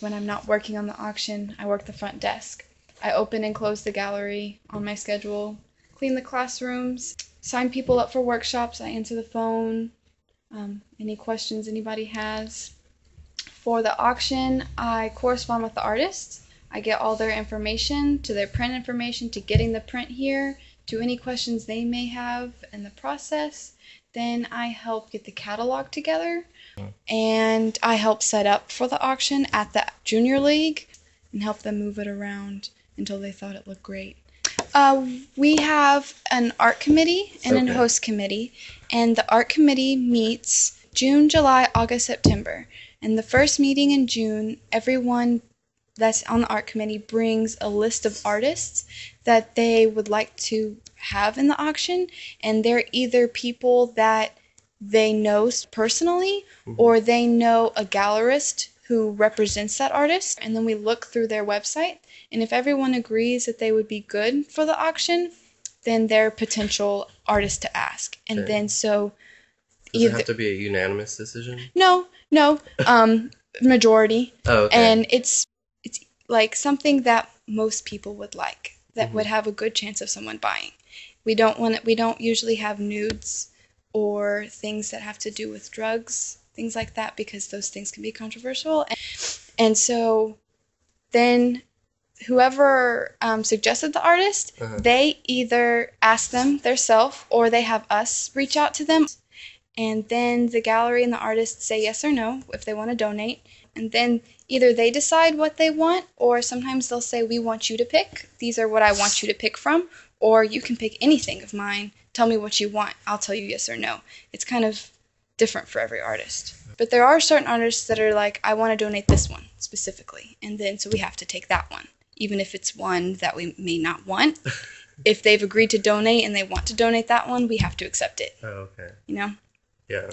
when I'm not working on the auction, I work the front desk. I open and close the gallery on my schedule, clean the classrooms, sign people up for workshops. I answer the phone, any questions anybody has. For the auction, I correspond with the artists. I get all their information, to their print information, to getting the print here, to any questions they may have in the process. Then I help get the catalog together, and I help set up for the auction at the junior league and help them move it around until they thought it looked great. We have an art committee and a host committee, and the art committee meets June, July, August, September. And the first meeting in June, everyone that's on the art committee brings a list of artists that they would like to have in the auction, and they're either people that they know personally or they know a gallerist who represents that artist, and then we look through their website, and if everyone agrees that they would be good for the auction, then they're potential artists to ask. And then so does it have to be a unanimous decision? No, majority. Oh, okay. And it's like something that most people would like, that would have a good chance of someone buying. We don't usually have nudes or things that have to do with drugs, things like that, because those things can be controversial. And so then whoever suggested the artist, they either ask them themselves or they have us reach out to them. And then the gallery and the artist say yes or no if they want to donate. And then either they decide what they want, or sometimes they'll say, we want you to pick. These are what I want you to pick from. Or you can pick anything of mine. Tell me what you want. I'll tell you yes or no. It's kind of different for every artist. But there are certain artists that are like, I want to donate this one specifically. And then so we have to take that one, even if it's one that we may not want. If they've agreed to donate and they want to donate that one, we have to accept it. Oh, okay. You know? Yeah.